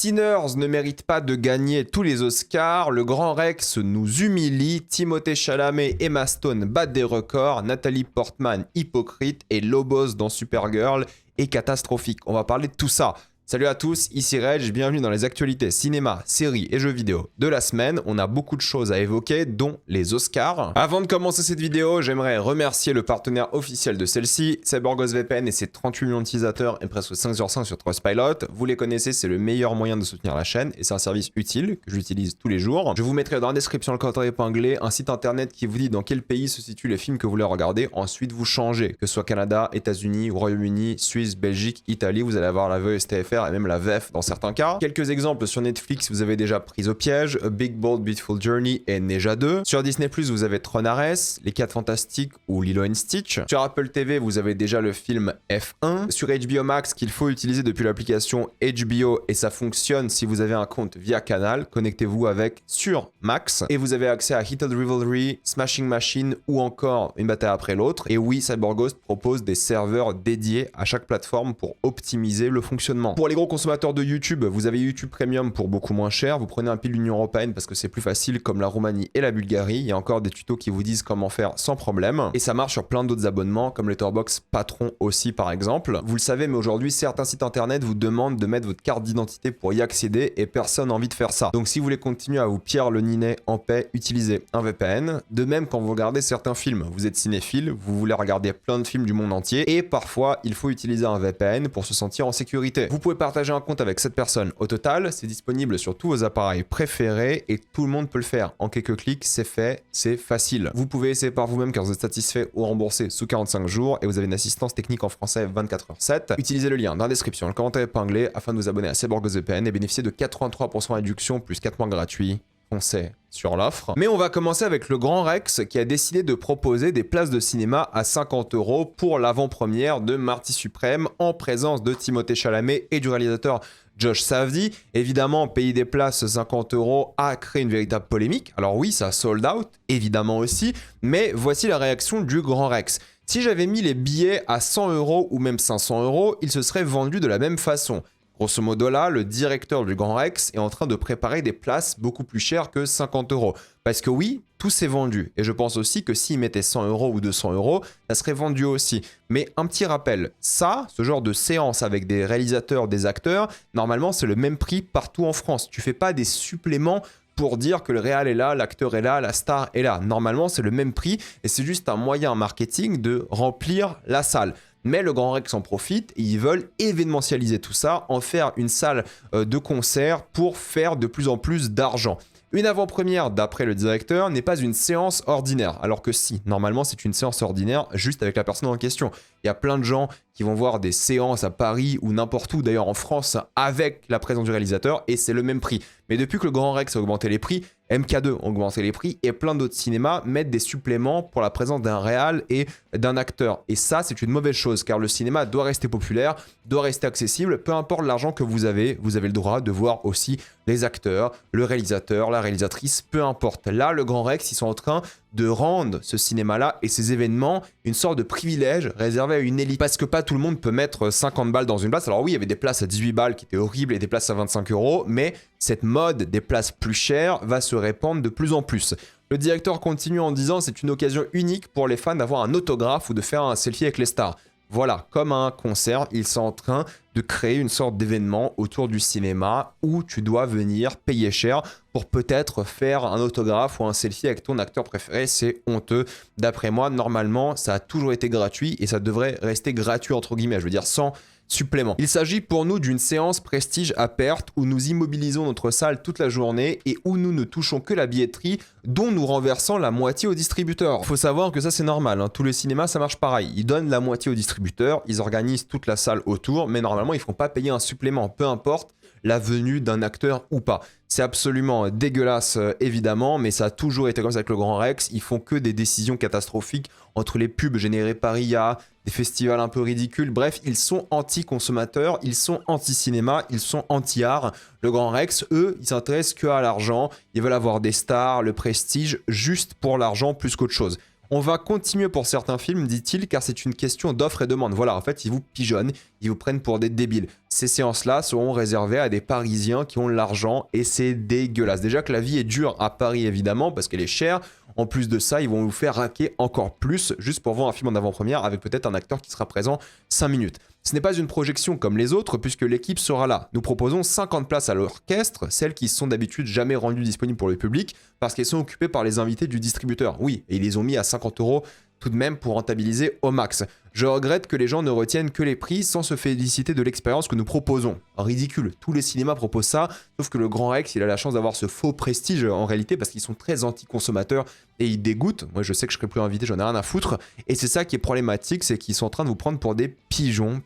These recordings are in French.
Sinners ne mérite pas de gagner tous les Oscars, le Grand Rex nous humilie, Timothée Chalamet, Emma Stone battent des records, Nathalie Portman hypocrite et Lobos dans Supergirl est catastrophique. On va parler de tout ça. Salut à tous, ici Reg, bienvenue dans les actualités cinéma, séries et jeux vidéo de la semaine. On a beaucoup de choses à évoquer, dont les Oscars. Avant de commencer cette vidéo, j'aimerais remercier le partenaire officiel de celle-ci, CyberGhostVPN et ses 38 millions d'utilisateurs et presque 5 sur 5 sur Trustpilot. Vous les connaissez, c'est le meilleur moyen de soutenir la chaîne et c'est un service utile que j'utilise tous les jours. Je vous mettrai dans la description le code épinglé, un site internet qui vous dit dans quel pays se situent les films que vous voulez regarder. Ensuite, vous changez, que ce soit Canada, États-Unis, Royaume-Uni, Suisse, Belgique, Italie, vous allez avoir la VSTFR et même la VF dans certains cas. Quelques exemples sur Netflix, vous avez déjà Prise au piège, A Big Bold Beautiful Journey et Neja 2. Sur Disney+, vous avez Tron Ares, Les 4 Fantastiques ou Lilo & Stitch. Sur Apple TV, vous avez déjà le film F1. Sur HBO Max, qu'il faut utiliser depuis l'application HBO et ça fonctionne si vous avez un compte via Canal. Connectez-vous avec sur Max. Et vous avez accès à Heated Rivalry, Smashing Machine ou encore Une bataille après l'autre. Et oui, CyberGhost propose des serveurs dédiés à chaque plateforme pour optimiser le fonctionnement. Pour les gros consommateurs de YouTube, vous avez YouTube Premium pour beaucoup moins cher. Vous prenez un pays de l'Union Européenne parce que c'est plus facile, comme la Roumanie et la Bulgarie. Il y a encore des tutos qui vous disent comment faire sans problème. Et ça marche sur plein d'autres abonnements, comme Letterboxd Patron aussi par exemple. Vous le savez, mais aujourd'hui, certains sites internet vous demandent de mettre votre carte d'identité pour y accéder et personne n'a envie de faire ça. Donc si vous voulez continuer à vous pierre le ninet en paix, utilisez un VPN. De même, quand vous regardez certains films, vous êtes cinéphile, vous voulez regarder plein de films du monde entier et parfois, il faut utiliser un VPN pour se sentir en sécurité. Vous pouvez partager un compte avec cette personne. Au total, c'est disponible sur tous vos appareils préférés et tout le monde peut le faire. En quelques clics, c'est fait, c'est facile. Vous pouvez essayer par vous-même car vous êtes satisfait ou remboursé sous 45 jours et vous avez une assistance technique en français 24h7. Utilisez le lien dans la description, le commentaire épinglé afin de vous abonner à CyberGhostVPN et bénéficier de 83% de réduction plus 4 mois gratuits. Foncez sur l'offre. Mais on va commencer avec le Grand Rex qui a décidé de proposer des places de cinéma à 50 € pour l'avant-première de Marty Suprême en présence de Timothée Chalamet et du réalisateur Josh Savdi. Évidemment, payer des places 50 € a créé une véritable polémique. Alors oui, ça sold out, évidemment aussi, mais voici la réaction du Grand Rex. Si j'avais mis les billets à 100 € ou même 500 €, ils se seraient vendus de la même façon. Grosso modo là, le directeur du Grand Rex est en train de préparer des places beaucoup plus chères que 50 €. Parce que oui, tout s'est vendu. Et je pense aussi que s'il mettait 100 € ou 200 €, ça serait vendu aussi. Mais un petit rappel, ça, ce genre de séance avec des réalisateurs, des acteurs, normalement c'est le même prix partout en France. Tu fais pas des suppléments pour dire que le réal est là, l'acteur est là, la star est là. Normalement c'est le même prix et c'est juste un moyen marketing de remplir la salle. Mais le Grand Rex en profite et ils veulent événementialiser tout ça, en faire une salle de concert pour faire de plus en plus d'argent. Une avant-première, d'après le directeur, n'est pas une séance ordinaire, alors que si, normalement c'est une séance ordinaire juste avec la personne en question. Il y a plein de gens qui vont voir des séances à Paris ou n'importe où, d'ailleurs en France, avec la présence du réalisateur et c'est le même prix. Mais depuis que le Grand Rex a augmenté les prix, MK2 a augmenté les prix et plein d'autres cinémas mettent des suppléments pour la présence d'un réal et d'un acteur. Et ça, c'est une mauvaise chose car le cinéma doit rester populaire, doit rester accessible, peu importe l'argent que vous avez le droit de voir aussi les acteurs, le réalisateur, la réalisatrice, peu importe. Là, le Grand Rex, ils sont en train de rendre ce cinéma-là et ces événements une sorte de privilège réservé à une élite. Parce que pas tout le monde peut mettre 50 balles dans une place. Alors oui, il y avait des places à 18 balles qui étaient horribles et des places à 25 €, mais cette mode des places plus chères va se répandre de plus en plus. Le directeur continue en disant c'est une occasion unique pour les fans d'avoir un autographe ou de faire un selfie avec les stars. Voilà, comme un concert, ils sont en train de créer une sorte d'événement autour du cinéma où tu dois venir payer cher pour peut-être faire un autographe ou un selfie avec ton acteur préféré. C'est honteux. D'après moi, normalement, ça a toujours été gratuit et ça devrait rester gratuit entre guillemets, je veux dire sans supplément. Il s'agit pour nous d'une séance prestige à perte où nous immobilisons notre salle toute la journée et où nous ne touchons que la billetterie dont nous renversons la moitié au distributeur. Il faut savoir que ça c'est normal, hein. Tous les cinémas ça marche pareil. Ils donnent la moitié au distributeur, ils organisent toute la salle autour, mais normalement ils ne font pas payer un supplément, peu importe la venue d'un acteur ou pas. C'est absolument dégueulasse évidemment, mais ça a toujours été comme ça avec le Grand Rex. Ils font que des décisions catastrophiques entre les pubs générées par IA, des festivals un peu ridicules. Bref, ils sont anti-consommateurs, ils sont anti-cinéma, ils sont anti-art. Le Grand Rex, eux, ils s'intéressent que à l'argent. Ils veulent avoir des stars, le prestige, juste pour l'argent plus qu'autre chose. On va continuer pour certains films, dit-il, car c'est une question d'offre et demande. Voilà, en fait, ils vous pigeonnent, ils vous prennent pour des débiles. Ces séances-là seront réservées à des Parisiens qui ont l'argent et c'est dégueulasse. Déjà que la vie est dure à Paris, évidemment, parce qu'elle est chère. En plus de ça, ils vont vous faire raquer encore plus juste pour voir un film en avant-première avec peut-être un acteur qui sera présent 5 minutes. Ce n'est pas une projection comme les autres puisque l'équipe sera là. Nous proposons 50 places à l'orchestre, celles qui sont d'habitude jamais rendues disponibles pour le public parce qu'elles sont occupées par les invités du distributeur. Oui, et ils les ont mis à 50 € tout de même pour rentabiliser au max. Je regrette que les gens ne retiennent que les prix sans se féliciter de l'expérience que nous proposons. Ridicule, tous les cinémas proposent ça, sauf que le Grand Rex, il a la chance d'avoir ce faux prestige en réalité parce qu'ils sont très anti-consommateurs et ils dégoûtent. Moi je sais que je serai plus invité, j'en ai rien à foutre. Et c'est ça qui est problématique, c'est qu'ils sont en train de vous prendre pour des pigeons,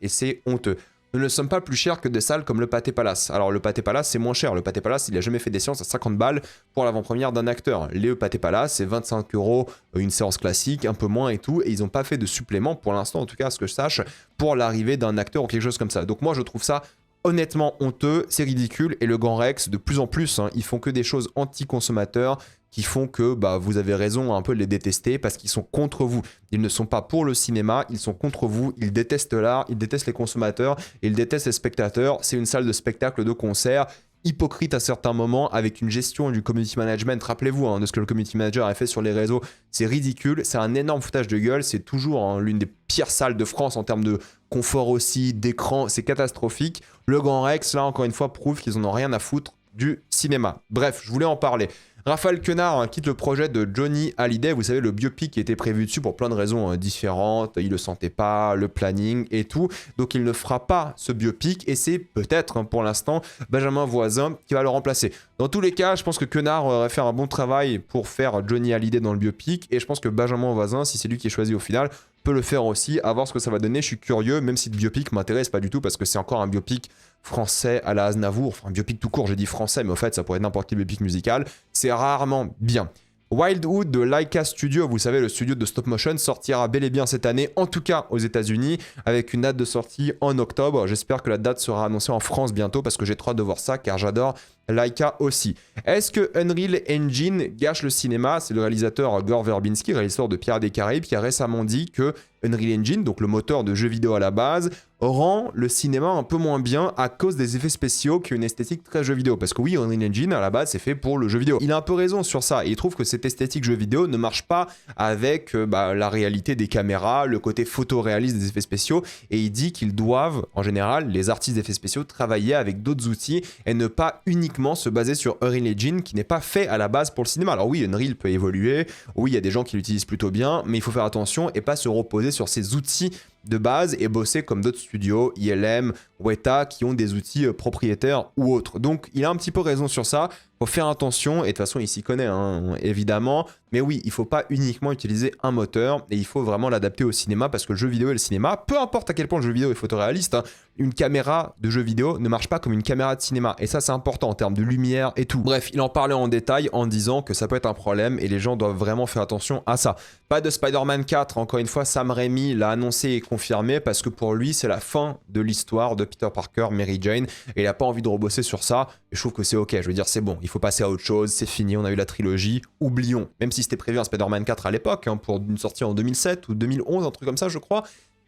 et c'est honteux. Nous ne sommes pas plus chers que des salles comme le Pathé Palace. Alors le Pathé Palace c'est moins cher, le Pathé Palace il a jamais fait des séances à 50 balles pour l'avant-première d'un acteur. Le Pathé Palace c'est 25 € une séance classique, un peu moins et tout, et ils n'ont pas fait de supplément pour l'instant, en tout cas à ce que je sache, pour l'arrivée d'un acteur ou quelque chose comme ça. Donc moi je trouve ça honnêtement honteux, c'est ridicule, et le Grand Rex de plus en plus, ils font que des choses anti-consommateurs, qui font que vous avez raison un peu de les détester parce qu'ils sont contre vous. Ils ne sont pas pour le cinéma, ils sont contre vous, ils détestent l'art, ils détestent les consommateurs, ils détestent les spectateurs. C'est une salle de spectacle, de concert, hypocrite à certains moments avec une gestion du community management. Rappelez-vous de ce que le community manager a fait sur les réseaux, c'est ridicule, c'est un énorme foutage de gueule, c'est toujours l'une des pires salles de France en termes de confort aussi, d'écran, c'est catastrophique. Le Grand Rex, là encore une fois, prouve qu'ils en ont rien à foutre du cinéma. Bref, je voulais en parler. Raphaël Quenard quitte le projet de Johnny Hallyday, vous savez le biopic qui était prévu dessus pour plein de raisons différentes, il le sentait pas, le planning et tout, donc il ne fera pas ce biopic et c'est peut-être pour l'instant Benjamin Voisin qui va le remplacer. Dans tous les cas, je pense que Quenard aurait fait un bon travail pour faire Johnny Hallyday dans le biopic et je pense que Benjamin Voisin, si c'est lui qui est choisi au final, peut le faire aussi, à voir ce que ça va donner. Je suis curieux, même si le biopic m'intéresse pas du tout parce que c'est encore un biopic français à la Aznavour, enfin un biopic tout court, j'ai dit français, mais au fait ça pourrait être n'importe quel biopic musical, c'est rarement bien. Wildwood de Laika Studio, vous savez le studio de stop motion, sortira bel et bien cette année, en tout cas aux États-Unis, avec une date de sortie en octobre. J'espère que la date sera annoncée en France bientôt parce que j'ai trop hâte de voir ça car j'adore Laika aussi. Est-ce que Unreal Engine gâche le cinéma? C'est le réalisateur Gore Verbinski, réalisateur de Pirates des Caraïbes, qui a récemment dit que Unreal Engine, donc le moteur de jeux vidéo à la base, rend le cinéma un peu moins bien à cause des effets spéciaux qui ont une esthétique très jeu vidéo. Parce que oui, Unreal Engine à la base c'est fait pour le jeu vidéo. Il a un peu raison sur ça et il trouve que cette esthétique jeu vidéo ne marche pas avec la réalité des caméras, le côté photoréaliste des effets spéciaux et il dit qu'ils doivent en général, les artistes d'effets spéciaux, travailler avec d'autres outils et ne pas uniquement se baser sur Unreal Engine qui n'est pas fait à la base pour le cinéma. Alors oui, Unreal peut évoluer, oui, il y a des gens qui l'utilisent plutôt bien, mais il faut faire attention et pas se reposer sur ces outils de base et bosser comme d'autres studios, ILM, Weta, qui ont des outils propriétaires ou autres. Donc il a un petit peu raison sur ça, faut faire attention, et de toute façon il s'y connaît évidemment, mais oui, il faut pas uniquement utiliser un moteur, et il faut vraiment l'adapter au cinéma, parce que le jeu vidéo et le cinéma, peu importe à quel point le jeu vidéo est photoréaliste, une caméra de jeu vidéo ne marche pas comme une caméra de cinéma, et ça c'est important en termes de lumière et tout. Bref, il en parlait en détail en disant que ça peut être un problème, et les gens doivent vraiment faire attention à ça. Pas de Spider-Man 4, encore une fois, Sam Raimi l'a annoncé et confirmé, parce que pour lui c'est la fin de l'histoire de Peter Parker, Mary Jane, et il a pas envie de rebosser sur ça, et je trouve que c'est ok, je veux dire c'est bon, il faut passer à autre chose, c'est fini, on a eu la trilogie, oublions, même si c'était prévu un Spider-Man 4 à l'époque, pour une sortie en 2007 ou 2011, un truc comme ça je crois,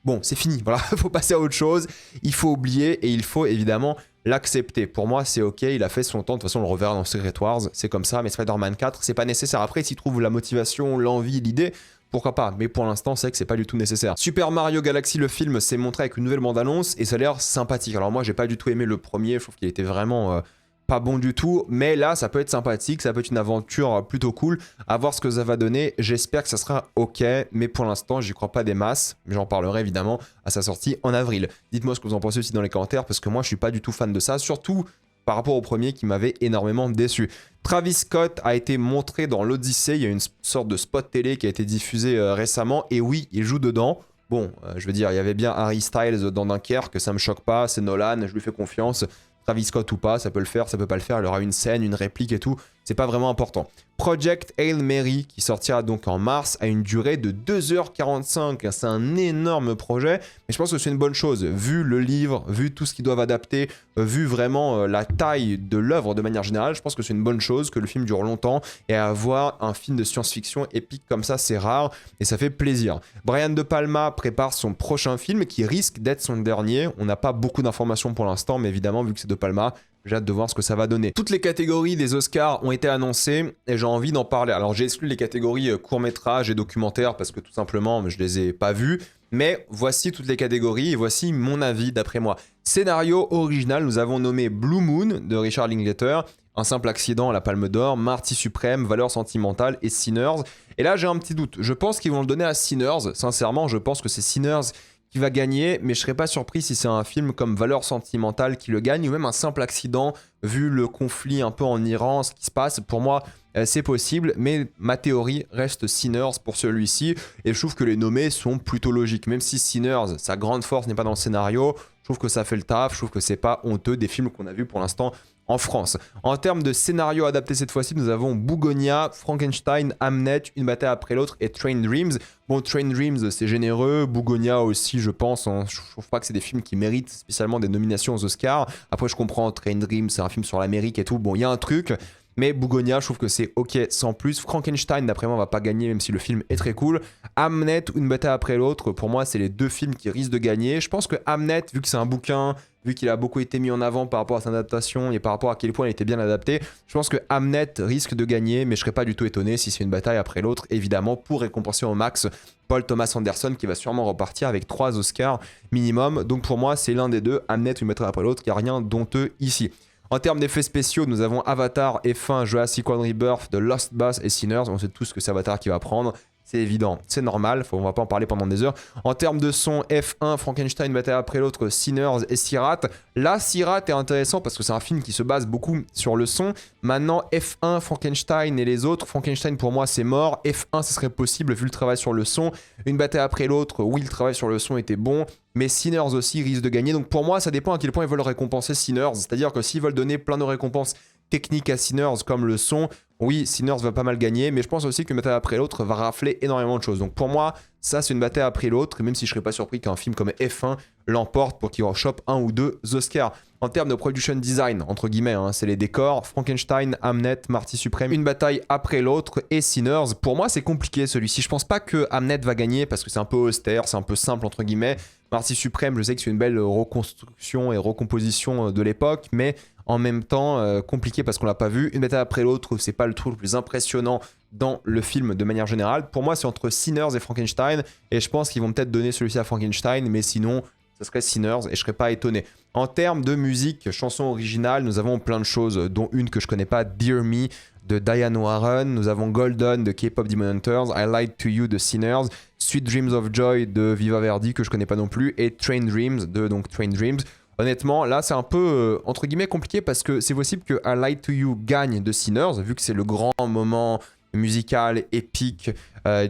bon c'est fini, voilà, il faut passer à autre chose, il faut oublier et il faut évidemment l'accepter. Pour moi c'est ok, il a fait son temps, de toute façon on le reverra dans Secret Wars, c'est comme ça, mais Spider-Man 4 c'est pas nécessaire, après s'il trouve la motivation, l'envie, l'idée, pourquoi pas, mais pour l'instant c'est que c'est pas du tout nécessaire. Super Mario Galaxy le film s'est montré avec une nouvelle bande-annonce et ça a l'air sympathique. Alors moi j'ai pas du tout aimé le premier, je trouve qu'il était vraiment pas bon du tout, mais là ça peut être sympathique, ça peut être une aventure plutôt cool, à voir ce que ça va donner, j'espère que ça sera ok, mais pour l'instant j'y crois pas des masses, mais j'en parlerai évidemment à sa sortie en avril. Dites-moi ce que vous en pensez aussi dans les commentaires, parce que moi je suis pas du tout fan de ça, surtout par rapport au premier qui m'avait énormément déçu. Travis Scott a été montré dans l'Odyssée, il y a une sorte de spot télé qui a été diffusé récemment, et oui, il joue dedans. Bon, je veux dire, il y avait bien Harry Styles dans Dunkerque, ça me choque pas, c'est Nolan, je lui fais confiance. Travis Scott ou pas, ça peut le faire, ça peut pas le faire, il aura une scène, une réplique et tout. c'est pas vraiment important. Project Hail Mary, qui sortira donc en mars, a une durée de 2h45. C'est un énorme projet, mais je pense que c'est une bonne chose. Vu le livre, vu tout ce qu'ils doivent adapter, vu vraiment la taille de l'œuvre de manière générale, je pense que c'est une bonne chose que le film dure longtemps. Et avoir un film de science-fiction épique comme ça, c'est rare et ça fait plaisir. Brian De Palma prépare son prochain film qui risque d'être son dernier. On n'a pas beaucoup d'informations pour l'instant, mais évidemment, vu que c'est De Palma, j'ai hâte de voir ce que ça va donner. Toutes les catégories des Oscars ont été annoncées et j'ai envie d'en parler. Alors j'ai exclu les catégories court-métrage et documentaire parce que tout simplement je les ai pas vues. Mais voici toutes les catégories et voici mon avis d'après moi. Scénario original, nous avons nommé Blue Moon de Richard Linklater, Un simple accident à la Palme d'Or, Marty Suprême, Valeurs sentimentales et Sinners. Et là j'ai un petit doute. Je pense qu'ils vont le donner à Sinners. Sincèrement, je pense que c'est Sinners qui va gagner, mais je serais pas surpris si c'est un film comme Valeurs sentimentales qui le gagne, ou même Un simple accident, vu le conflit un peu en Iran, ce qui se passe. Pour moi, c'est possible, mais ma théorie reste Sinners pour celui-ci, et je trouve que les nommés sont plutôt logiques. Même si Sinners, sa grande force n'est pas dans le scénario, je trouve que ça fait le taf, je trouve que c'est pas honteux des films qu'on a vus pour l'instant en France. En termes de scénario adapté cette fois-ci, nous avons Bougonia, Frankenstein, Hamnet, Une bataille après l'autre et Train Dreams. Bon, Train Dreams, c'est généreux. Bougonia aussi, je pense. Hein. Je trouve pas que c'est des films qui méritent spécialement des nominations aux Oscars. Après, je comprends, Train Dreams, c'est un film sur l'Amérique et tout. Bon, il y a un truc. Mais Bougonia, je trouve que c'est ok sans plus. Frankenstein, d'après moi, va pas gagner, même si le film est très cool. Hamnet, Une bataille après l'autre, pour moi, c'est les deux films qui risquent de gagner. Je pense que Hamnet, vu que c'est un bouquin, vu qu'il a beaucoup été mis en avant par rapport à son adaptation et par rapport à quel point il était bien adapté, je pense que Hamnet risque de gagner, mais je serais pas du tout étonné si c'est Une bataille après l'autre, évidemment, pour récompenser au max Paul Thomas Anderson, qui va sûrement repartir avec 3 Oscars minimum. Donc pour moi, c'est l'un des deux, Hamnet, Une bataille après l'autre, il n'y a rien d'honteux ici. En termes d'effets spéciaux, nous avons Avatar, F1, Jurassic World Rebirth, The Lost Boss et Sinners. On sait tous que c'est Avatar qui va prendre. C'est évident, c'est normal, on va pas en parler pendant des heures. En termes de son, F1, Frankenstein, bataille après l'autre, Sinners et Sirat. Là, Sirat est intéressant parce que c'est un film qui se base beaucoup sur le son. Maintenant, F1, Frankenstein et les autres, Frankenstein pour moi c'est mort. F1, ce serait possible vu le travail sur le son. Une bataille après l'autre, oui, le travail sur le son était bon. Mais Sinners aussi risque de gagner. Donc pour moi, ça dépend à quel point ils veulent récompenser Sinners. C'est-à-dire que s'ils veulent donner plein de récompenses techniques à Sinners comme le son, oui, Sinners va pas mal gagner, mais je pense aussi qu'une bataille après l'autre va rafler énormément de choses. Donc pour moi, ça c'est une bataille après l'autre, même si je serais pas surpris qu'un film comme F1 l'emporte pour qu'il rechoppe 1 ou 2 Oscars. En termes de production design, entre guillemets, hein, c'est les décors, Frankenstein, Hamnet, Marty Suprême, une bataille après l'autre et Sinners. Pour moi, c'est compliqué celui-ci. Je pense pas que Hamnet va gagner parce que c'est un peu austère, c'est un peu simple, entre guillemets. Marty Suprême, je sais que c'est une belle reconstruction et recomposition de l'époque, mais en même temps compliqué parce qu'on l'a pas vu. Une bataille après l'autre, c'est pas le truc le plus impressionnant dans le film de manière générale. Pour moi, c'est entre Sinners et Frankenstein, et je pense qu'ils vont peut-être donner celui-ci à Frankenstein, mais sinon, ça serait Sinners, et je serais pas étonné. En termes de musique, chanson originale, nous avons plein de choses, dont une que je connais pas, Dear Me de Diane Warren, nous avons Golden de K-Pop Demon Hunters, I Lied to You de Sinners, Sweet Dreams of Joy de Viva Verdi que je connais pas non plus, et Train Dreams de donc Train Dreams. Honnêtement, là c'est un peu entre guillemets compliqué parce que c'est possible que I Lied to You gagne de Sinners, vu que c'est le grand moment musical épique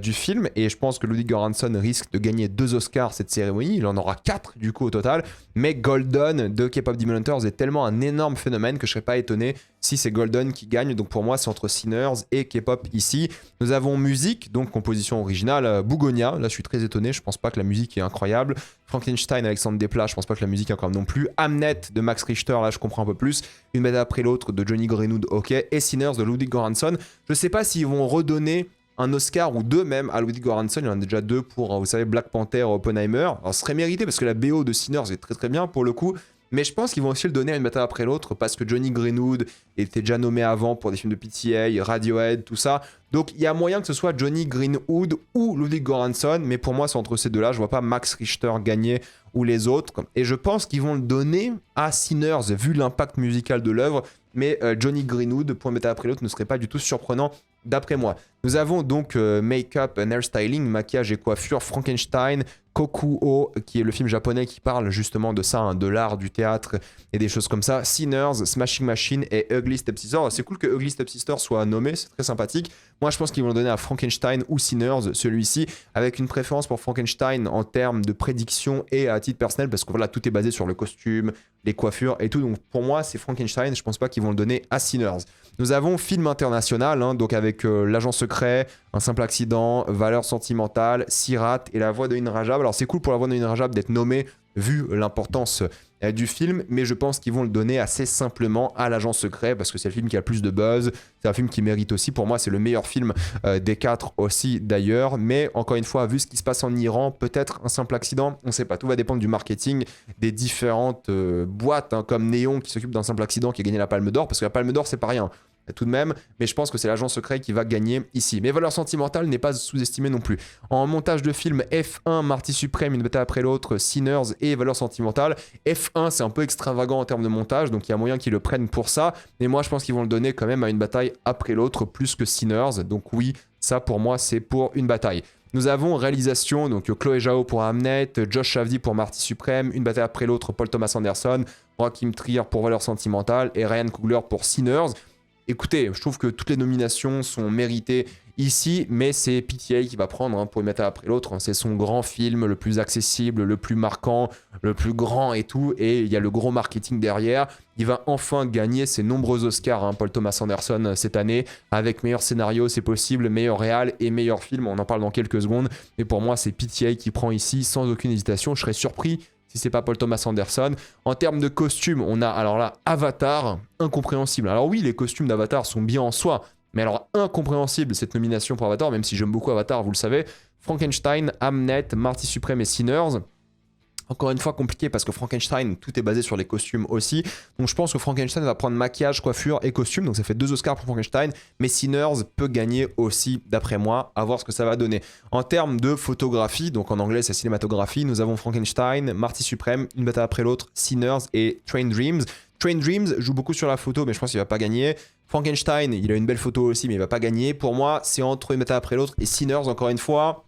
du film, et je pense que Ludwig Göransson risque de gagner 2 Oscars cette cérémonie, il en aura 4 du coup au total, mais Golden de K-Pop Demon Hunters est tellement un énorme phénomène que je serais pas étonné si c'est Golden qui gagne. Donc pour moi c'est entre Sinners et K-Pop ici. Nous avons musique, donc composition originale, Bougonia, là je suis très étonné, je pense pas que la musique est incroyable. Frankenstein, Alexandre Desplat, je pense pas que la musique est incroyable non plus. Hamnet de Max Richter, là je comprends un peu plus. Une bataille après l'autre de Johnny Greenwood, ok, et Sinners de Ludwig Göransson. Je sais pas s'ils vont redonner un Oscar ou 2 même à Ludwig Göransson, il y en a déjà 2 pour, vous savez, Black Panther, Oppenheimer. Alors ce serait mérité parce que la BO de Sinners est très très bien pour le coup, mais je pense qu'ils vont aussi le donner à une bataille après l'autre parce que Johnny Greenwood était déjà nommé avant pour des films de PTA, Radiohead, tout ça. Donc il y a moyen que ce soit Johnny Greenwood ou Ludwig Göransson, mais pour moi c'est entre ces deux-là, je vois pas Max Richter gagner ou les autres. Et je pense qu'ils vont le donner à Sinners vu l'impact musical de l'œuvre, mais Johnny Greenwood pour une bataille après l'autre ne serait pas du tout surprenant d'après moi. Nous avons donc Make-up and Hairstyling, maquillage et coiffure, Frankenstein, Kokuo, qui est le film japonais qui parle justement de ça, hein, de l'art, du théâtre et des choses comme ça, Sinners, Smashing Machine et Ugly Stepsister. C'est cool que Ugly Stepsister soit nommé, c'est très sympathique. Moi je pense qu'ils vont le donner à Frankenstein ou Sinners, celui-ci, avec une préférence pour Frankenstein en termes de prédiction et à titre personnel, parce que voilà, tout est basé sur le costume, les coiffures et tout. Donc pour moi c'est Frankenstein, je pense pas qu'ils vont le donner à Sinners. Nous avons film international, hein, donc avec L'Agent Secret, Un Simple Accident, Valeurs Sentimentales, Sirat et La Voix de Hin Rajab. Alors c'est cool pour La Voix de Hin Rajab d'être nommé vu l'importance du film, mais je pense qu'ils vont le donner assez simplement à L'Agent Secret parce que c'est le film qui a le plus de buzz, c'est un film qui mérite aussi, pour moi c'est le meilleur film des 4 aussi d'ailleurs, mais encore une fois, vu ce qui se passe en Iran, peut-être Un Simple Accident, on sait pas, tout va dépendre du marketing des différentes boîtes, hein, comme Néon qui s'occupe d'Un Simple Accident qui a gagné la Palme d'Or, parce que la Palme d'Or c'est pas rien tout de même, mais je pense que c'est L'Agent Secret qui va gagner ici. Mais Valeurs Sentimentales n'est pas sous-estimé non plus. En montage de film, F1, Marty Suprême, une bataille après l'autre, Sinners et Valeurs Sentimentales. F1, c'est un peu extravagant en termes de montage, donc il y a moyen qu'ils le prennent pour ça, mais moi je pense qu'ils vont le donner quand même à une bataille après l'autre, plus que Sinners, donc oui, ça pour moi c'est pour une bataille. Nous avons réalisation, donc Chloé Zhao pour Hamnet, Josh Shavdi pour Marty Suprême, une bataille après l'autre, Paul Thomas Anderson, Joachim Trier pour Valeurs Sentimentales et Ryan Coogler pour Sinners. Écoutez, je trouve que toutes les nominations sont méritées ici, mais c'est PTA qui va prendre pour une bataille après l'autre. C'est son grand film, le plus accessible, le plus marquant, le plus grand et tout, et il y a le gros marketing derrière. Il va enfin gagner ses nombreux Oscars, Paul Thomas Anderson, cette année, avec meilleur scénario, c'est possible, meilleur réal et meilleur film, on en parle dans quelques secondes, mais pour moi c'est PTA qui prend ici sans aucune hésitation. Je serais surpris si c'est pas Paul Thomas Anderson. En termes de costumes, on a alors là Avatar, incompréhensible. Alors oui, les costumes d'Avatar sont bien en soi, mais alors incompréhensible cette nomination pour Avatar, même si j'aime beaucoup Avatar, vous le savez. Frankenstein, Hamnet, Marty Suprême et Sinners. Encore une fois compliqué parce que Frankenstein, tout est basé sur les costumes aussi. Donc je pense que Frankenstein va prendre maquillage, coiffure et costume. Donc ça fait 2 Oscars pour Frankenstein. Mais Sinners peut gagner aussi, d'après moi, à voir ce que ça va donner. En termes de photographie, donc en anglais c'est cinématographie, nous avons Frankenstein, Marty Suprême, une bataille après l'autre, Sinners et Train Dreams. Train Dreams joue beaucoup sur la photo, mais je pense qu'il va pas gagner. Frankenstein, il a une belle photo aussi, mais il va pas gagner. Pour moi, c'est entre une bataille après l'autre et Sinners, encore une fois.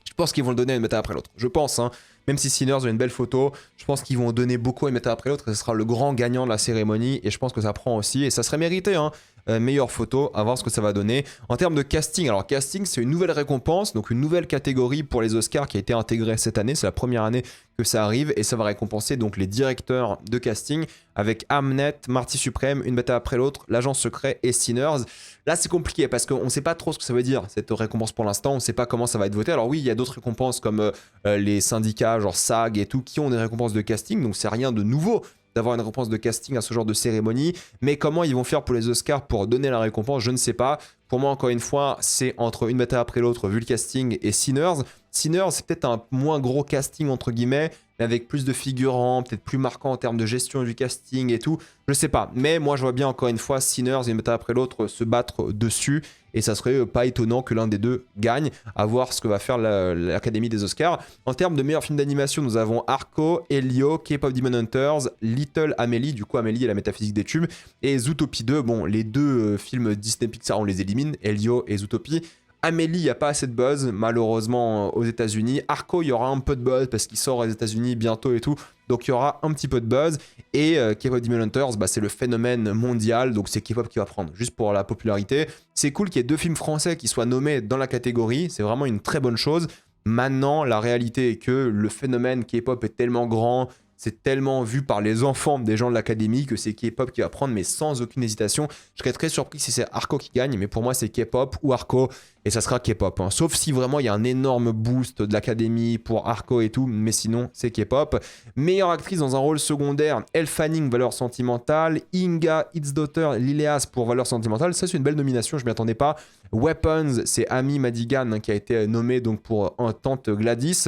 Je pense qu'ils vont le donner à une bataille après l'autre. Je pense, même si Sinners a une belle photo, je pense qu'ils vont donner beaucoup à une bataille après l'autre et ce sera le grand gagnant de la cérémonie et je pense que ça prend aussi et ça serait mérité, meilleure photo, à voir ce que ça va donner. En termes de casting, alors casting c'est une nouvelle récompense, donc une nouvelle catégorie pour les Oscars qui a été intégrée cette année, c'est la première année que ça arrive et ça va récompenser donc les directeurs de casting avec Hamnet, Marty Suprême, une bataille après l'autre, L'Agent Secret et Sinners. Là c'est compliqué parce qu'on ne sait pas trop ce que ça veut dire cette récompense pour l'instant, on ne sait pas comment ça va être voté. Alors oui, il y a d'autres récompenses comme les syndicats genre SAG et tout qui ont des récompenses de casting, donc c'est rien de nouveau d'avoir une récompense de casting à ce genre de cérémonie, mais comment ils vont faire pour les Oscars pour donner la récompense, je ne sais pas. Pour moi, encore une fois, c'est entre une bataille après l'autre vu le casting et Sinners. Sinners, c'est peut-être un moins gros casting entre guillemets, mais avec plus de figurants, peut-être plus marquant en termes de gestion du casting et tout. Je sais pas, mais moi je vois bien encore une fois Sinners et une bataille après l'autre se battre dessus. Et ça serait pas étonnant que l'un des deux gagne, à voir ce que va faire l'Académie des Oscars. En termes de meilleurs films d'animation, nous avons Arco, Elio, K-Pop Demon Hunters, Little Amélie, du coup Amélie et la métaphysique des tubes, et Zootopie 2. Bon, les deux films Disney Pixar, on les élimine, Elio et Zootopie. Amélie, il n'y a pas assez de buzz, malheureusement, aux États-Unis. Arco, il y aura un peu de buzz parce qu'il sort aux États-Unis bientôt et tout. Donc il y aura un petit peu de buzz. Et K-Pop Demon Hunters, c'est le phénomène mondial. Donc c'est K-Pop qui va prendre, juste pour la popularité. C'est cool qu'il y ait 2 films français qui soient nommés dans la catégorie. C'est vraiment une très bonne chose. Maintenant, la réalité est que le phénomène K-Pop est tellement grand. C'est tellement vu par les enfants des gens de l'académie que c'est K-Pop qui va prendre, mais sans aucune hésitation. Je serais très surpris si c'est Arco qui gagne, mais pour moi c'est K-Pop ou Arco, et ça sera K-Pop. Sauf si vraiment il y a un énorme boost de l'académie pour Arco et tout, mais sinon c'est K-Pop. Meilleure actrice dans un rôle secondaire, Elle Fanning, valeur sentimentale, Inga Hildsdotter Lilleas pour valeur sentimentale. Ça c'est une belle nomination, je m'y attendais pas. Weapons, c'est Amy Madigan qui a été nommée donc pour Tante Gladys.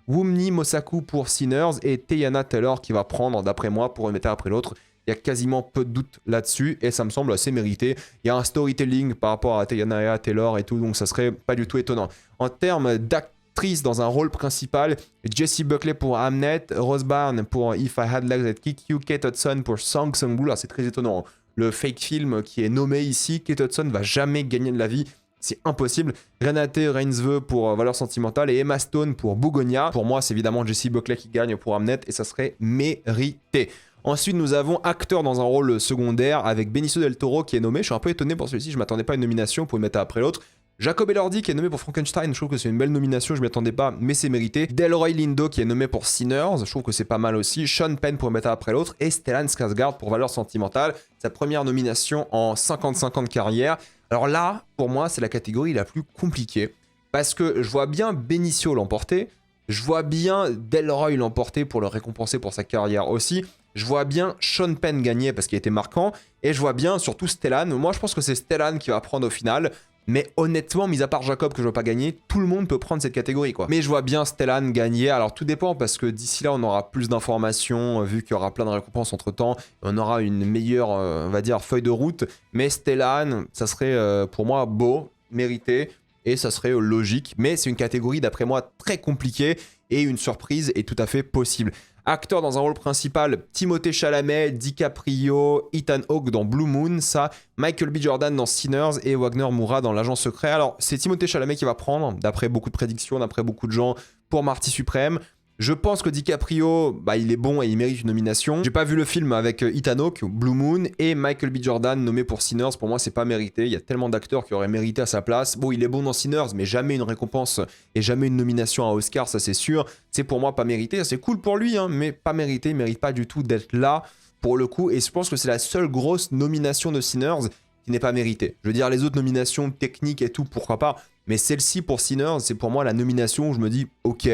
Wumni Mosaku pour Sinners et Teyana Taylor qui va prendre, d'après moi, pour une bataille après l'autre. Il y a quasiment peu de doute là-dessus et ça me semble assez mérité. Il y a un storytelling par rapport à Teyana Taylor et tout, donc ça serait pas du tout étonnant. En termes d'actrice dans un rôle principal, Jessie Buckley pour Hamnet, Rose Byrne pour If I Had Legs I'd Kick You, Kate Hudson pour Sang Sung-woo. C'est très étonnant. Le fake film qui est nommé ici, Kate Hudson va jamais gagner de la vie c'est impossible. Renate Reinsve pour Valeur Sentimentale et Emma Stone pour Bougonia. Pour moi, c'est évidemment Jessie Buckley qui gagne pour Hamnet et ça serait mérité. Ensuite, nous avons acteur dans un rôle secondaire avec Benicio del Toro qui est nommé. Je suis un peu étonné pour celui-ci, je m'attendais pas à une nomination pour une mettre après l'autre. Jacob Elordi qui est nommé pour Frankenstein, je trouve que c'est une belle nomination, je m'y attendais pas, mais c'est mérité. Delroy Lindo qui est nommé pour Sinners, je trouve que c'est pas mal aussi. Sean Penn pour mettre après l'autre et Stellan Skarsgård pour Valeur Sentimentale, sa première nomination en 55 ans de carrière. Alors là, pour moi, c'est la catégorie la plus compliquée parce que je vois bien Benicio l'emporter, je vois bien Delroy l'emporter pour le récompenser pour sa carrière aussi. Je vois bien Sean Penn gagner parce qu'il a été marquant. Et je vois bien surtout Stellan. Moi, je pense que c'est Stellan qui va prendre au final. Mais honnêtement, mis à part Jacob que je ne vois pas gagner, tout le monde peut prendre cette catégorie, quoi. Mais je vois bien Stellan gagner. Alors tout dépend parce que d'ici là, on aura plus d'informations vu qu'il y aura plein de récompenses entre-temps. On aura une meilleure, on va dire, feuille de route. Mais Stellan, ça serait pour moi beau, mérité. Et ça serait logique. Mais c'est une catégorie, d'après moi, très compliquée. Et une surprise est tout à fait possible. Acteur dans un rôle principal, Timothée Chalamet, DiCaprio, Ethan Hawke dans Blue Moon, ça, Michael B. Jordan dans Sinners et Wagner Moura dans L'Agent Secret. Alors, c'est Timothée Chalamet qui va prendre, d'après beaucoup de prédictions, d'après beaucoup de gens, pour Marty Suprême. Je pense que DiCaprio, il est bon et il mérite une nomination. J'ai pas vu le film avec Ethan Hawke, Blue Moon, et Michael B. Jordan nommé pour Sinners. Pour moi, c'est pas mérité. Il y a tellement d'acteurs qui auraient mérité à sa place. Bon, il est bon dans Sinners, mais jamais une récompense et jamais une nomination à Oscar, ça c'est sûr. C'est pour moi pas mérité. C'est cool pour lui, hein, mais pas mérité. Il mérite pas du tout d'être là pour le coup. Et je pense que c'est la seule grosse nomination de Sinners qui n'est pas méritée. Je veux dire, les autres nominations techniques et tout, pourquoi pas. Mais celle-ci pour Sinners, c'est pour moi la nomination où je me dis, ok.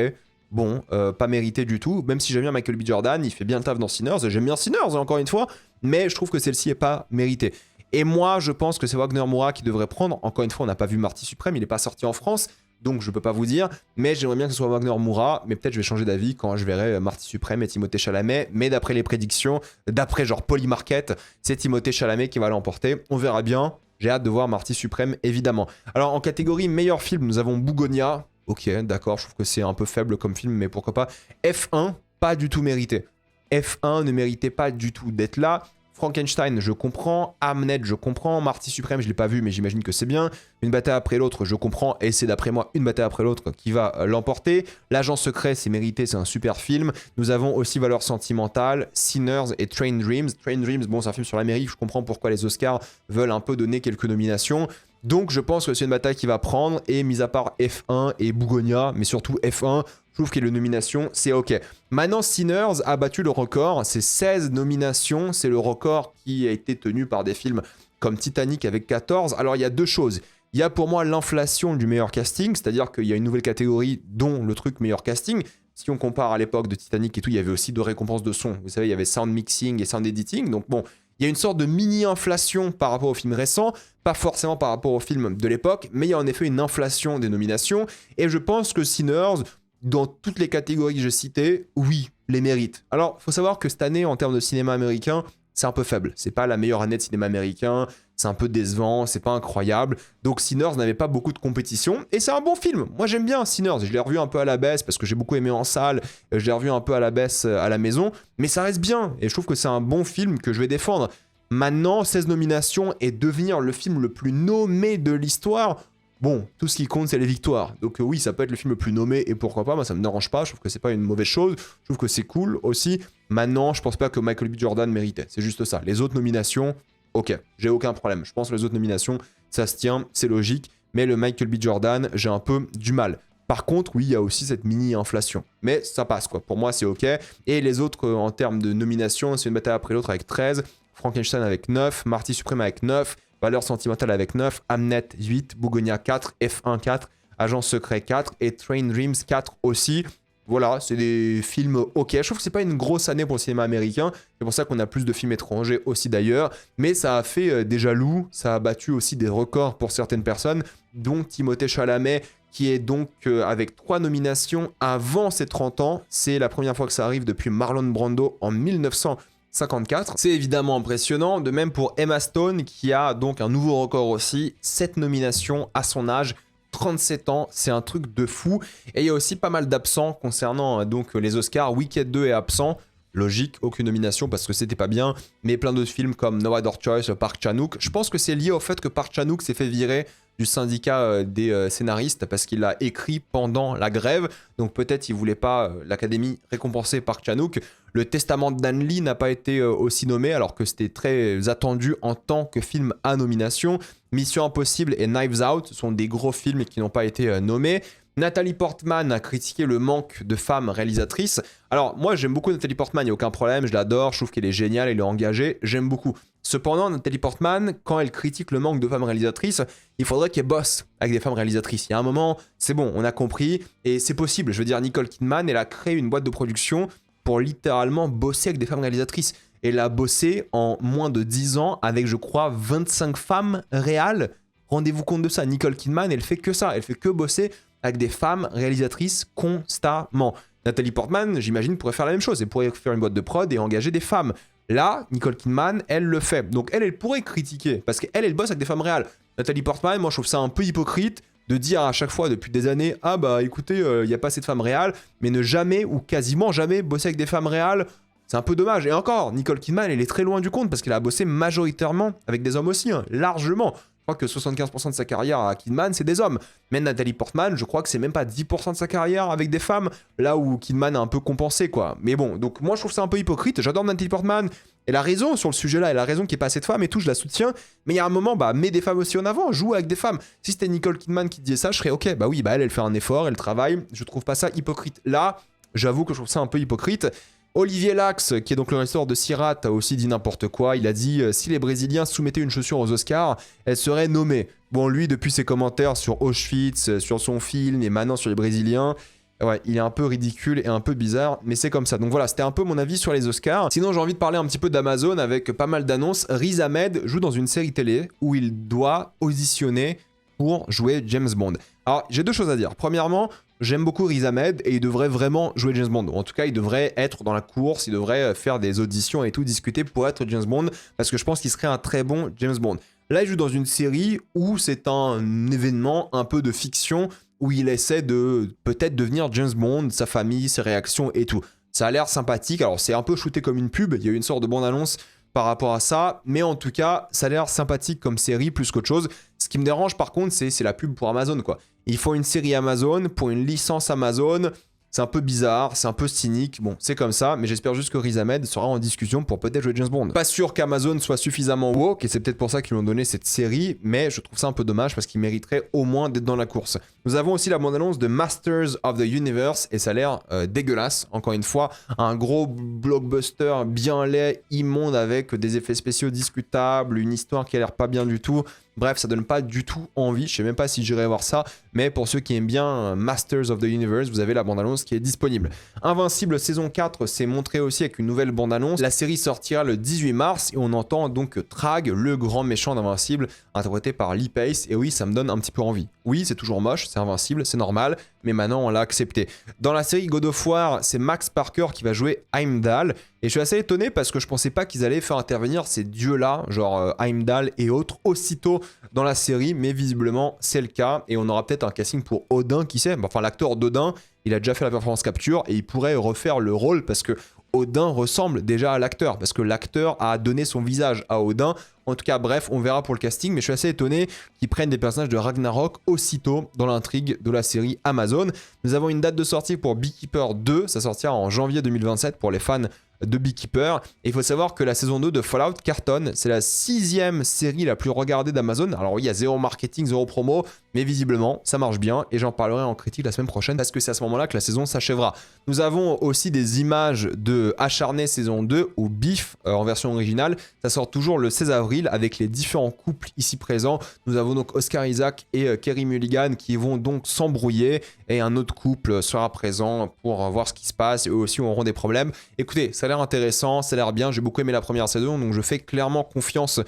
Bon, pas mérité du tout, même si j'aime bien Michael B. Jordan, il fait bien le taf dans Sinners, et j'aime bien Sinners encore une fois, mais je trouve que celle-ci est pas méritée. Et moi, je pense que c'est Wagner Moura qui devrait prendre, encore une fois, on n'a pas vu Marty Suprême, il n'est pas sorti en France, donc je peux pas vous dire, mais j'aimerais bien que ce soit Wagner Moura, mais peut-être je vais changer d'avis quand je verrai Marty Suprême et Timothée Chalamet, mais d'après les prédictions, d'après genre Polymarket, c'est Timothée Chalamet qui va l'emporter, on verra bien, j'ai hâte de voir Marty Suprême, évidemment. Alors en catégorie meilleur film, nous avons Bougonia. Ok, d'accord, je trouve que c'est un peu faible comme film, mais pourquoi pas. F1, pas du tout mérité. F1 ne méritait pas du tout d'être là. Frankenstein, je comprends. Hamnet, je comprends. Marty Suprême, je ne l'ai pas vu, mais j'imagine que c'est bien. Une bataille après l'autre, je comprends. Et c'est d'après moi une bataille après l'autre qui va l'emporter. L'Agent Secret, c'est mérité, c'est un super film. Nous avons aussi Valeur Sentimentale, Sinners et Train Dreams. Train Dreams, bon, c'est un film sur l'Amérique. Je comprends pourquoi les Oscars veulent un peu donner quelques nominations. Donc je pense que c'est une bataille qui va prendre, et mis à part F1 et Bougonia, mais surtout F1, je trouve que les nominations, c'est ok. Maintenant, Sinners a battu le record, c'est 16 nominations, c'est le record qui a été tenu par des films comme Titanic avec 14. Alors il y a deux choses, il y a pour moi l'inflation du meilleur casting, c'est-à-dire qu'il y a une nouvelle catégorie dont le truc meilleur casting. Si on compare à l'époque de Titanic et tout, il y avait aussi deux récompenses de son, vous savez, il y avait sound mixing et sound editing, donc bon... Il y a une sorte de mini-inflation par rapport aux films récents, pas forcément par rapport aux films de l'époque, mais il y a en effet une inflation des nominations, et je pense que Sinners, dans toutes les catégories que j'ai citées, oui, les mérite. Alors, il faut savoir que cette année, en termes de cinéma américain, c'est un peu faible. C'est pas la meilleure année de cinéma américain, c'est un peu décevant, c'est pas incroyable. Donc Sinners n'avait pas beaucoup de compétition, et c'est un bon film. Moi j'aime bien Sinners, je l'ai revu un peu à la baisse parce que j'ai beaucoup aimé en salle, je l'ai revu un peu à la baisse à la maison, mais ça reste bien, et je trouve que c'est un bon film que je vais défendre. Maintenant, 16 nominations et devenir le film le plus nommé de l'histoire, bon, tout ce qui compte, c'est les victoires. Donc oui, ça peut être le film le plus nommé, et pourquoi pas, moi ça me dérange pas, je trouve que c'est pas une mauvaise chose, je trouve que c'est cool aussi. Maintenant, je pense pas que Michael B. Jordan méritait, c'est juste ça. Les autres nominations, ok, j'ai aucun problème. Je pense que les autres nominations, ça se tient, c'est logique, mais le Michael B. Jordan, j'ai un peu du mal. Par contre, oui, il y a aussi cette mini-inflation. Mais ça passe, quoi. Pour moi, c'est ok. Et les autres, en termes de nominations, c'est une bataille après l'autre avec 13, Frankenstein avec 9, Marty Suprême avec 9, Valeur Sentimentale avec 9, Hamnet 8, Bougonia 4, F1 4, Agent Secret 4 et Train Dreams 4 aussi. Voilà, c'est des films ok. Je trouve que c'est pas une grosse année pour le cinéma américain. C'est pour ça qu'on a plus de films étrangers aussi d'ailleurs. Mais ça a fait des jaloux. Ça a battu aussi des records pour certaines personnes, dont Timothée Chalamet, qui est donc avec 3 nominations avant ses 30 ans. C'est la première fois que ça arrive depuis Marlon Brando en 1954. C'est évidemment impressionnant. De même pour Emma Stone, qui a donc un nouveau record aussi. 7 nominations à son âge. 37 ans, c'est un truc de fou. Et il y a aussi pas mal d'absents concernant donc les Oscars. Wicked 2 est absent. Logique, aucune nomination parce que c'était pas bien. Mais plein d'autres films comme No Other Choice, Park Chan-wook. Je pense que c'est lié au fait que Park Chan-wook s'est fait virer du syndicat des scénaristes parce qu'il l'a écrit pendant la grève. Donc peut-être il voulait pas l'Académie récompensée par Chan-wook. Le Testament d'An Lee n'a pas été aussi nommé alors que c'était très attendu en tant que film à nomination. Mission Impossible et Knives Out sont des gros films qui n'ont pas été nommés. Nathalie Portman a critiqué le manque de femmes réalisatrices. Alors moi j'aime beaucoup Nathalie Portman, il n'y a aucun problème, je l'adore, je trouve qu'elle est géniale, elle est engagée, j'aime beaucoup. Cependant, Nathalie Portman, quand elle critique le manque de femmes réalisatrices, il faudrait qu'elle bosse avec des femmes réalisatrices. Il y a un moment, c'est bon, on a compris, et c'est possible. Je veux dire, Nicole Kidman, elle a créé une boîte de production pour littéralement bosser avec des femmes réalisatrices. Elle a bossé en moins de 10 ans avec, je crois, 25 femmes réales. Rendez-vous compte de ça, Nicole Kidman, elle fait que ça, elle fait que bosser avec des femmes réalisatrices constamment. Nathalie Portman, j'imagine, pourrait faire la même chose. Elle pourrait faire une boîte de prod et engager des femmes. Là, Nicole Kidman, elle le fait. Donc elle pourrait critiquer, parce qu'elle bosse avec des femmes réelles. Nathalie Portman, moi je trouve ça un peu hypocrite de dire à chaque fois depuis des années « Ah bah écoutez, il n'y a pas assez de femmes réelles », mais ne jamais ou quasiment jamais bosser avec des femmes réelles. C'est un peu dommage. Et encore, Nicole Kidman, elle est très loin du compte, parce qu'elle a bossé majoritairement avec des hommes aussi, hein, largement. Je crois que 75% de sa carrière à Kidman, c'est des hommes. Mais Nathalie Portman, je crois que c'est même pas 10% de sa carrière avec des femmes, là où Kidman a un peu compensé, quoi. Mais bon, donc moi je trouve ça un peu hypocrite. J'adore Nathalie Portman. Elle a raison sur le sujet-là, elle a raison qu'il n'y ait pas assez de femmes et tout, je la soutiens. Mais il y a un moment, bah, mets des femmes aussi en avant, joue avec des femmes. Si c'était Nicole Kidman qui disait ça, je serais ok, bah oui, bah elle fait un effort, elle travaille. Je trouve pas ça hypocrite. Là, j'avoue que je trouve ça un peu hypocrite. Olivier Lax, qui est donc le réalisateur de Sirat, a aussi dit n'importe quoi. Il a dit si les Brésiliens soumettaient une chaussure aux Oscars, elle serait nommée. Bon, lui, depuis ses commentaires sur Auschwitz, sur son film et maintenant sur les Brésiliens, ouais, il est un peu ridicule et un peu bizarre, mais c'est comme ça. Donc voilà, c'était un peu mon avis sur les Oscars. Sinon, j'ai envie de parler un petit peu d'Amazon avec pas mal d'annonces. Riz Ahmed joue dans une série télé où il doit auditionner pour jouer James Bond. Alors, j'ai deux choses à dire. Premièrement, j'aime beaucoup Riz Ahmed et il devrait vraiment jouer James Bond. En tout cas, il devrait être dans la course, il devrait faire des auditions et tout, discuter pour être James Bond, parce que je pense qu'il serait un très bon James Bond. Là, il joue dans une série où c'est un événement un peu de fiction, où il essaie de peut-être devenir James Bond, sa famille, ses réactions et tout. Ça a l'air sympathique, alors c'est un peu shooté comme une pub, il y a eu une sorte de bande-annonce par rapport à ça, mais en tout cas, ça a l'air sympathique comme série plus qu'autre chose. Ce qui me dérange par contre, c'est la pub pour Amazon, quoi. Il faut une série Amazon pour une licence Amazon. C'est un peu bizarre, c'est un peu cynique. Bon, c'est comme ça, mais j'espère juste que Riz Ahmed sera en discussion pour peut-être jouer James Bond. Pas sûr qu'Amazon soit suffisamment woke, et c'est peut-être pour ça qu'ils lui ont donné cette série, mais je trouve ça un peu dommage parce qu'il mériterait au moins d'être dans la course. Nous avons aussi la bande-annonce de Masters of the Universe, et ça a l'air dégueulasse. Encore une fois, un gros blockbuster bien laid, immonde, avec des effets spéciaux discutables, une histoire qui a l'air pas bien du tout. Bref, ça donne pas du tout envie, je sais même pas si j'irai voir ça, mais pour ceux qui aiment bien Masters of the Universe, vous avez la bande-annonce qui est disponible. Invincible saison 4 s'est montré aussi avec une nouvelle bande-annonce. La série sortira le 18 mars et on entend donc Thrag, le grand méchant d'Invincible, interprété par Lee Pace, et oui, ça me donne un petit peu envie. Oui, c'est toujours moche, c'est Invincible, c'est normal, mais maintenant on l'a accepté. Dans la série God of War, c'est Max Parker qui va jouer Heimdall, et je suis assez étonné parce que je pensais pas qu'ils allaient faire intervenir ces dieux-là, genre Heimdall et autres, aussitôt dans la série, mais visiblement c'est le cas, et on aura peut-être un casting pour Odin, qui sait, enfin l'acteur d'Odin, il a déjà fait la performance capture, et il pourrait refaire le rôle, parce que Odin ressemble déjà à l'acteur, parce que l'acteur a donné son visage à Odin. En tout cas, bref, on verra pour le casting, mais je suis assez étonné qu'ils prennent des personnages de Ragnarok aussitôt dans l'intrigue de la série Amazon. Nous avons une date de sortie pour Beekeeper 2, ça sortira en janvier 2027 pour les fans de Beekeeper. Et il faut savoir que la saison 2 de Fallout cartonne, c'est la 6e série la plus regardée d'Amazon. Alors oui, il y a zéro marketing, zéro promo, mais visiblement, ça marche bien, et j'en parlerai en critique la semaine prochaine, parce que c'est à ce moment-là que la saison s'achèvera. Nous avons aussi des images de Acharné saison 2, ou Beef, en version originale. Ça sort toujours le 16 avril, avec les différents couples ici présents. Nous avons donc Oscar Isaac et Carey Mulligan qui vont donc s'embrouiller, et un autre couple sera présent pour voir ce qui se passe, et eux aussi auront des problèmes. Écoutez, ça a l'air intéressant, ça a l'air bien, j'ai beaucoup aimé la première saison, donc je fais clairement confiance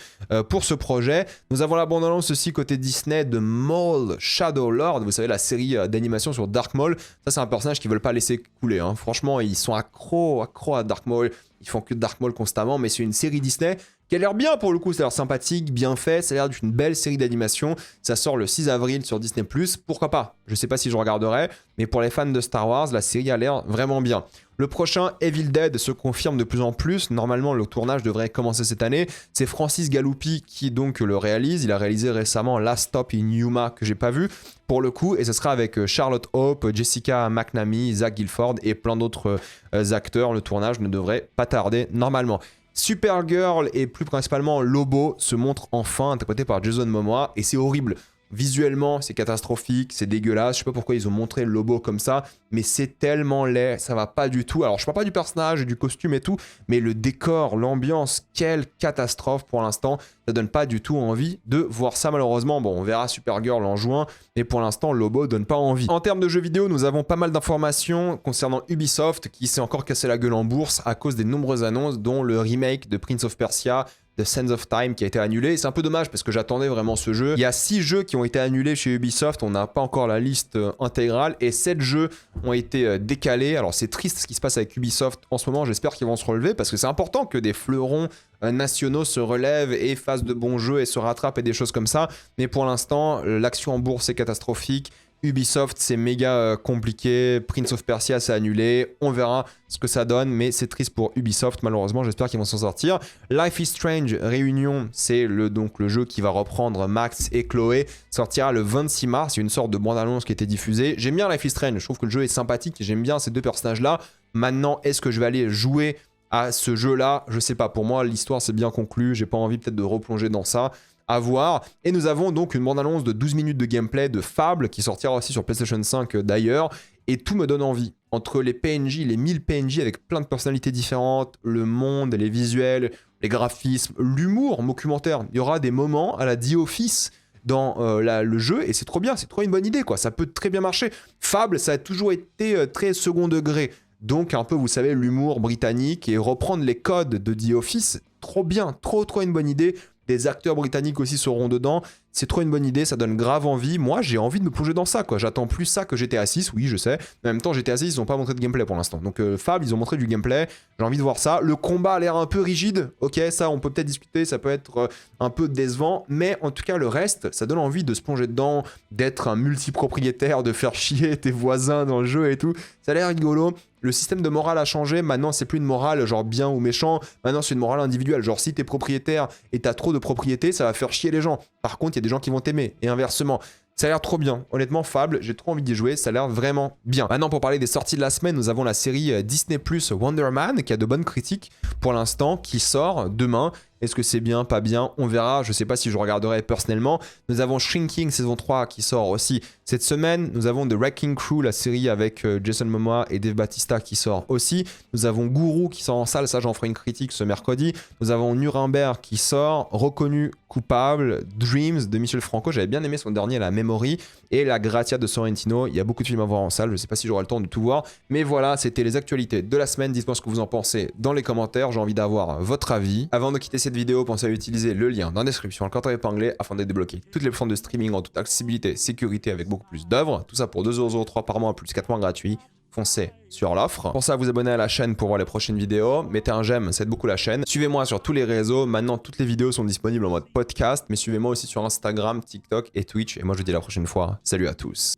pour ce projet. Nous avons la bande-annonce aussi côté Disney de Maul Shadow Lord, vous savez, la série d'animation sur Dark Maul. Ça, c'est un personnage qu'ils veulent pas laisser couler, hein. Franchement, ils sont accros à Dark Maul, ils font que Dark Maul constamment, mais c'est une série Disney qui a l'air bien pour le coup, ça a l'air sympathique, bien fait, ça a l'air d'une belle série d'animation. Ça sort le 6 avril sur Disney+, pourquoi pas? Je sais pas si je regarderai, mais pour les fans de Star Wars, la série a l'air vraiment bien. Le prochain Evil Dead se confirme de plus en plus. Normalement, le tournage devrait commencer cette année. C'est Francis Galoupi qui donc le réalise. Il a réalisé récemment Last Stop in Yuma que j'ai pas vu pour le coup, et ce sera avec Charlotte Hope, Jessica McNamee, Zach Gilford et plein d'autres acteurs. Le tournage ne devrait pas tarder normalement. Supergirl et plus principalement Lobo se montrent enfin interprété par Jason Momoa et c'est horrible. Visuellement, c'est catastrophique, c'est dégueulasse. Je sais pas pourquoi ils ont montré le Lobo comme ça, mais c'est tellement laid, ça va pas du tout. Alors, je parle pas du personnage, du costume et tout, mais le décor, l'ambiance, quelle catastrophe pour l'instant. Ça donne pas du tout envie de voir ça malheureusement. Bon, on verra Supergirl en juin, mais pour l'instant, Lobo donne pas envie. En termes de jeux vidéo, nous avons pas mal d'informations concernant Ubisoft qui s'est encore cassé la gueule en bourse à cause des nombreuses annonces, dont le remake de Prince of Persia, The Sands of Time qui a été annulé. C'est un peu dommage parce que j'attendais vraiment ce jeu. Il y a 6 jeux qui ont été annulés chez Ubisoft, on n'a pas encore la liste intégrale et 7 jeux ont été décalés. Alors c'est triste ce qui se passe avec Ubisoft en ce moment, j'espère qu'ils vont se relever parce que c'est important que des fleurons nationaux se relèvent et fassent de bons jeux et se rattrapent et des choses comme ça. Mais pour l'instant, l'action en bourse est catastrophique. Ubisoft, c'est méga compliqué. Prince of Persia, c'est annulé. On verra ce que ça donne, mais c'est triste pour Ubisoft, malheureusement. J'espère qu'ils vont s'en sortir. Life is Strange Réunion, c'est donc le jeu qui va reprendre Max et Chloé. Sortira le 26 mars. Il y a une sorte de bande-annonce qui a été diffusée. J'aime bien Life is Strange. Je trouve que le jeu est sympathique. J'aime bien ces deux personnages-là. Maintenant, est-ce que je vais aller jouer à ce jeu-là? Je sais pas. Pour moi, l'histoire, c'est bien conclu. J'ai pas envie peut-être de replonger dans ça. À voir. Et nous avons donc une bande-annonce de 12 minutes de gameplay de Fable qui sortira aussi sur PlayStation 5 d'ailleurs. Et tout me donne envie. Entre les PNJ, les 1000 PNJ avec plein de personnalités différentes, le monde, les visuels, les graphismes, l'humour documentaire. Il y aura des moments à la The Office dans le jeu et c'est trop bien, c'est trop une bonne idée quoi. Ça peut très bien marcher. Fable, ça a toujours été très second degré. Donc un peu, vous savez, l'humour britannique et reprendre les codes de The Office, trop bien, trop une bonne idée. Des acteurs britanniques aussi seront dedans. C'est trop une bonne idée, ça donne grave envie. Moi, j'ai envie de me plonger dans ça, quoi. J'attends plus ça que GTA 6, oui, je sais. Mais en même temps, GTA 6, ils n'ont pas montré de gameplay pour l'instant. Donc, Fable, ils ont montré du gameplay. J'ai envie de voir ça. Le combat a l'air un peu rigide. Ok, ça, on peut peut-être discuter. Ça peut être un peu décevant. Mais en tout cas, le reste, ça donne envie de se plonger dedans, d'être un multipropriétaire, de faire chier tes voisins dans le jeu et tout. Ça a l'air rigolo. Le système de morale a changé. Maintenant, c'est plus une morale genre bien ou méchant. Maintenant, c'est une morale individuelle. Genre, si t'es propriétaire et t'as trop de propriétés, ça va faire chier les gens. Par contre, il y a des gens qui vont t'aimer et inversement. Ça a l'air trop bien. Honnêtement, Fable, j'ai trop envie d'y jouer. Ça a l'air vraiment bien. Maintenant, pour parler des sorties de la semaine, nous avons la série Disney+ Wonder Man qui a de bonnes critiques pour l'instant, qui sort demain. Est-ce que c'est bien, pas bien? On verra. Je sais pas si je regarderai personnellement. Nous avons Shrinking saison 3 qui sort aussi cette semaine. Nous avons The Wrecking Crew, la série avec Jason Momoa et Dave Bautista qui sort aussi. Nous avons Guru qui sort en salle. Ça, j'en ferai une critique ce mercredi. Nous avons Nuremberg qui sort. Reconnu coupable. Dreams de Michel Franco. J'avais bien aimé son dernier, La Memory. Et La Gratia de Sorrentino. Il y a beaucoup de films à voir en salle. Je sais pas si j'aurai le temps de tout voir. Mais voilà, c'était les actualités de la semaine. Dites-moi ce que vous en pensez dans les commentaires. J'ai envie d'avoir votre avis. Avant de quitter cette vidéo, pensez à utiliser le lien dans la description, le compte épinglé afin de débloquer toutes les plateformes de streaming en toute accessibilité, sécurité avec beaucoup plus d'œuvres. Tout ça pour 2,03€ par mois plus 4 mois gratuits. Foncez sur l'offre. Pensez à vous abonner à la chaîne pour voir les prochaines vidéos. Mettez un j'aime, ça aide beaucoup la chaîne. Suivez-moi sur tous les réseaux. Maintenant, toutes les vidéos sont disponibles en mode podcast. Mais suivez-moi aussi sur Instagram, TikTok et Twitch. Et moi, je vous dis à la prochaine fois. Salut à tous.